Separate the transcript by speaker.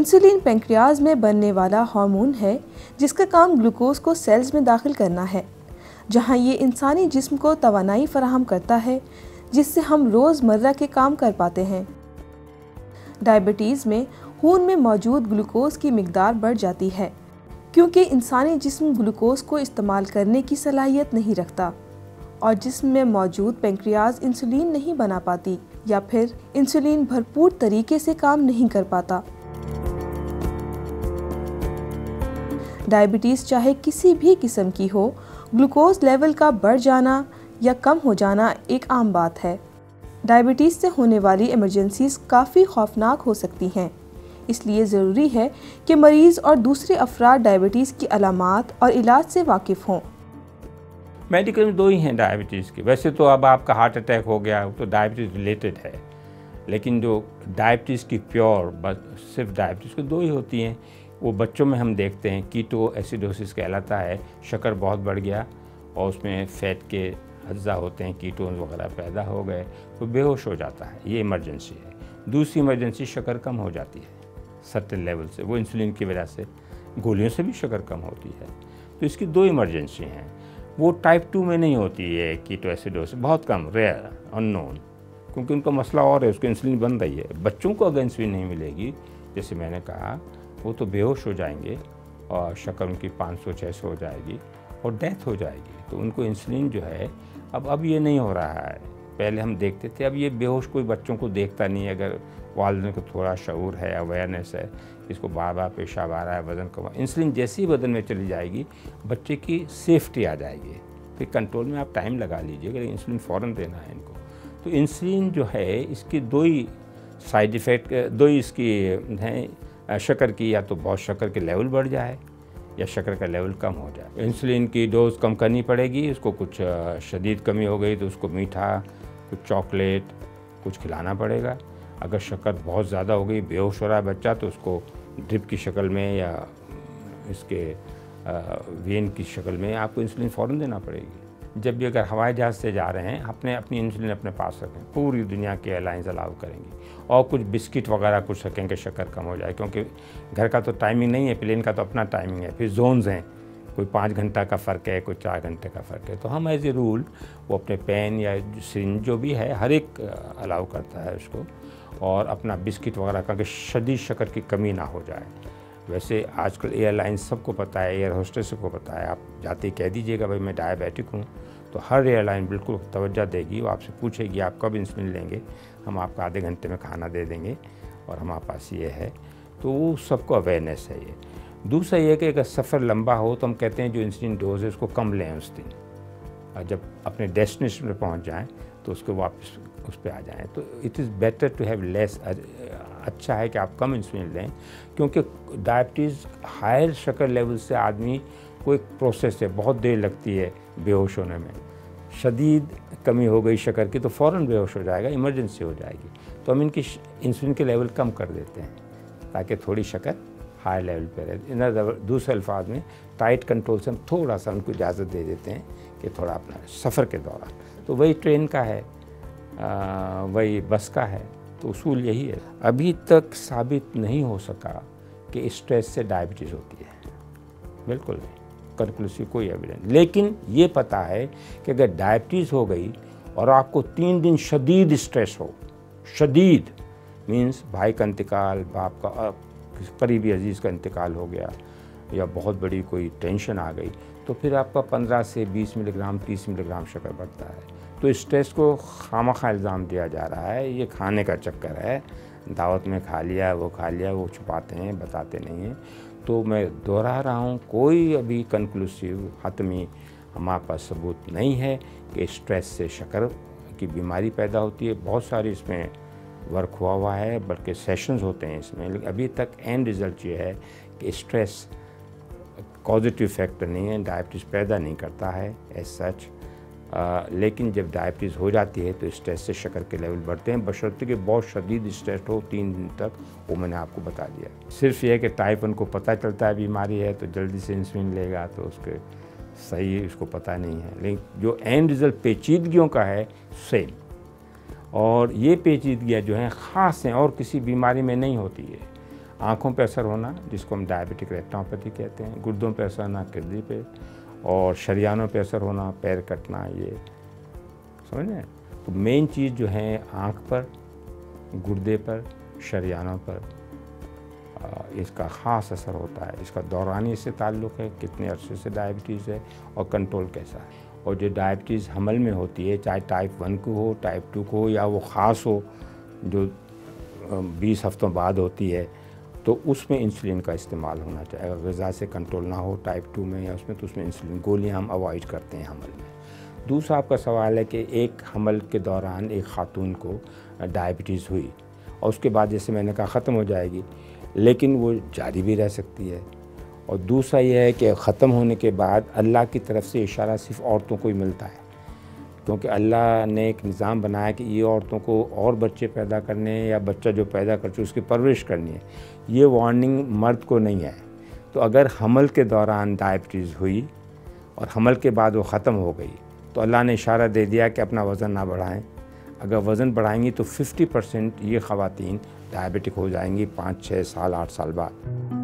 Speaker 1: Insulin pancreas में बनने वाला हार्मोन है जिसका काम ग्लूकोज को सेल्स में दाखिल करना है, जहां ये इंसानी जिस्म को तवानाई फराहम करता है जिससे हम रोज़मर्रा के काम कर पाते हैं। डायबिटीज़ में खून में मौजूद ग्लूकोज की मिकदार बढ़ जाती है क्योंकि इंसानी जिस्म ग्लूकोज को इस्तेमाल करने की सलाहियत नहीं रखता और जिस्म में मौजूद पैंक्रियाज इंसुलिन नहीं बना पाती या फिर इंसुलिन भरपूर तरीके से काम नहीं कर पाता। डायबिटीज़ चाहे किसी भी किस्म की हो, ग्लूकोज लेवल का बढ़ जाना या कम हो जाना एक आम बात है। डायबिटीज़ से होने वाली इमरजेंसीज काफ़ी खौफनाक हो सकती हैं, इसलिए ज़रूरी है कि मरीज़ और दूसरे अफराद डायबिटीज़ की अलामात और इलाज से वाकिफ़ हों।
Speaker 2: मेडिकल में दो ही हैं डायबिटीज़ के। वैसे तो अब आपका हार्ट अटैक हो गया तो डायबिटीज़ रिलेटेड है, लेकिन जो डायबिटीज़ की प्योर सिर्फ डायबिटीज़ की दो ही होती हैं। वो बच्चों में हम देखते हैं कीटो एसिडोसिस कहलाता है, शक्कर बहुत बढ़ गया और उसमें फैट के अज्जा होते हैं, कीटोन्स वगैरह पैदा हो गए तो बेहोश हो जाता है, ये इमरजेंसी है। दूसरी इमरजेंसी शक्कर कम हो जाती है सर्टेन लेवल से, वो इंसुलिन की वजह से, गोलियों से भी शक्कर कम होती है। तो इसकी दो इमरजेंसी हैं। वो टाइप 2 में नहीं होती है कीटो एसिडोसिस, बहुत कम, रेयर, अननोन, क्योंकि उनका मसला और है, उसको इंसुलिन बन रही है। बच्चों को अगर इंसुलिन नहीं मिलेगी, जैसे मैंने कहा, वो तो बेहोश हो जाएंगे और शक्कर उनकी 500-600 हो जाएगी और डेथ हो जाएगी। तो उनको इंसुलिन जो है अब ये नहीं हो रहा है। पहले हम देखते थे, अब ये बेहोश कोई बच्चों को देखता नहीं है। अगर वालिदैन को थोड़ा शऊर है, अवेयरनेस है, इसको बार बार पेशाब आ रहा है, वज़न कम, इंसुलिन जैसे ही बदन में चली जाएगी बच्चे की सेफ्टी आ जाएगी। फिर कंट्रोल में आप टाइम लगा लीजिए, अगर इंसुलिन फ़ौरन देना है इनको। तो इंसुलिन जो है इसकी दो ही साइड इफ़ेक्ट, दो ही इसकी हैं, शक्कर की, या तो बहुत शक्कर के लेवल बढ़ जाए या शक्कर का लेवल कम हो जाए। इंसुलिन की डोज कम करनी पड़ेगी। उसको कुछ शदीद कमी हो गई तो उसको मीठा, कुछ चॉकलेट, कुछ खिलाना पड़ेगा। अगर शक्कर बहुत ज़्यादा हो गई, बेहोश हो रहा है बच्चा, तो उसको ड्रिप की शक्ल में या इसके वेन की शक्ल में आपको इंसुलिन फ़ौरन देना पड़ेगी। जब भी अगर हवाई जहाज़ से जा रहे हैं, अपनी इंसुलिन अपने पास रखें। पूरी दुनिया के एयरलाइंस अलाउ करेंगी और कुछ बिस्किट वगैरह कुछ रखें कि शक्कर कम हो जाए, क्योंकि घर का तो टाइमिंग नहीं है, प्लेन का तो अपना टाइमिंग है। फिर जोन्स हैं, कोई 5 घंटा का फ़र्क है, कोई 4 घंटे का फ़र्क है। तो हम एज ए रूल वो अपने पेन या सिरिंज जो भी है हर एक अलाउ करता है उसको, और अपना बिस्किट वगैरह का कि शदीद शक्कर की कमी ना हो जाए। वैसे आजकल एयरलाइंस सबको पता है, एयर होस्टेस को पता है। आप जाते ही कह दीजिएगा भाई मैं डायबिटिक हूँ, तो हर एयरलाइन बिल्कुल तवज्जो देगी। वो आपसे पूछेगी आप कब इंसुलिन लेंगे, हम आपको आधे घंटे में खाना दे देंगे और हमारे पास ये है। तो वो सबको अवेयरनेस है ये। दूसरा ये कि अगर सफ़र लंबा हो तो हम कहते हैं जो इंसुलिन डोज है उसको कम लें उस दिन, और जब अपने डेस्टिनेशन पर पहुँच जाएँ तो उसको वापस उस पर आ जाएँ। तो it is better to have less, अच्छा है कि आप कम इंसुलिन लें, क्योंकि डायबिटीज़ हायर शक्कर लेवल से आदमी को एक प्रोसेस है, बहुत देर लगती है बेहोश होने में। शदीद कमी हो गई शक्कर की तो फ़ौरन बेहोश हो जाएगा, इमरजेंसी हो जाएगी। तो हम इनकी इंसुलिन के लेवल कम कर देते हैं ताकि थोड़ी शक्कर हाई लेवल पर रहे। दूसरे अल्फाज में टाइट कंट्रोल से हम थोड़ा सा उनको इजाज़त दे देते हैं कि थोड़ा अपना सफ़र के दौरान, तो वही ट्रेन का है, वही बस का है। तो उसूल यही है। अभी तक साबित नहीं हो सका कि स्ट्रेस से डायबिटीज़ होती है, बिल्कुल नहीं, कंक्लूसिव कोई एविडेंस। लेकिन ये पता है कि अगर डायबिटीज़ हो गई और आपको 3 दिन शदीद स्ट्रेस हो, शदीद मीन्स भाई का इंतकाल, बाप का, करीबी अजीज़ का इंतकाल हो गया, या बहुत बड़ी कोई टेंशन आ गई, तो फिर आपका 15 से 20 मिलीग्राम 30 मिलीग्राम शक्कर बढ़ता है। तो स्ट्रेस को खामखा इल्ज़ाम दिया जा रहा है, ये खाने का चक्कर है, दावत में खा लिया, वो छुपाते हैं, बताते नहीं हैं। तो मैं दोहरा रहा हूँ, कोई अभी कंक्लूसिव हतमी हमारे पास सबूत नहीं है कि स्ट्रेस से शक्कर की बीमारी पैदा होती है। बहुत सारी इसमें वर्क हुआ है, बल्कि सेशंस होते हैं इसमें, लेकिन अभी तक एंड रिज़ल्ट ये है कि स्ट्रेस पॉजिटिव फैक्टर नहीं है, डायबिटीज़ पैदा नहीं करता है एज सच। लेकिन जब डायबिटीज़ हो जाती है तो स्ट्रेस से शक्कर के लेवल बढ़ते हैं, बशर्ते कि बहुत शदीद स्ट्रेस हो 3 दिन तक, वो मैंने आपको बता दिया। सिर्फ ये है कि टाइप 1 को पता चलता है बीमारी है तो जल्दी से इंसुलिन लेगा, तो उसके सही उसको पता नहीं है। लेकिन जो एंड रिज़ल्ट पेचीदगियों का है सेम, और ये पेचीदगियाँ जो हैं ख़ास हैं और किसी बीमारी में नहीं होती है। आँखों पे असर होना जिसको हम डायबिटिक रेटिनोपैथी कहते हैं, गुर्दों पे असर होना किडनी पे, और शरियानों पे असर होना, पैर कटना, ये समझ रहे हैं। तो मेन चीज़ जो है आँख पर, गुर्दे पर, शरियानों पर इसका ख़ास असर होता है। इसका दौरानी से ताल्लुक़ है, कितने अरसे से डायबिटीज़ है और कंट्रोल कैसा है। और जो डायबिटीज़ हमल में होती है, चाहे टाइप 1 को हो, टाइप 2 को हो, या वो ख़ास हो जो 20 हफ्तों बाद होती है, तो उसमें इंसुलिन का इस्तेमाल होना चाहिए। अगर ग़िज़ा से कंट्रोल ना हो टाइप 2 में या उसमें, तो उसमें इंसुलिन गोलियां हम अवॉइड करते हैं हमल में। दूसरा आपका सवाल है कि एक हमल के दौरान एक ख़ातून को डायबिटीज़ हुई और उसके बाद जैसे मैंने कहा ख़त्म हो जाएगी, लेकिन वो जारी भी रह सकती है। और दूसरा ये है कि ख़त्म होने के बाद अल्लाह की तरफ से इशारा सिर्फ़ औरतों को ही मिलता है, क्योंकि अल्लाह ने एक निज़ाम बनाया कि ये औरतों को और बच्चे पैदा करने हैं या बच्चा जो पैदा करते उसकी परवरिश करनी है, ये वार्निंग मर्द को नहीं है। तो अगर हमल के दौरान डायबिटीज़ हुई और हमल के बाद वो ख़त्म हो गई, तो अल्लाह ने इशारा दे दिया कि अपना वज़न ना बढ़ाएं। अगर वज़न बढ़ाएंगी तो 50% ये ख़वातीन डायबिटिक हो जाएंगी 5, 6 साल, 8 साल बाद।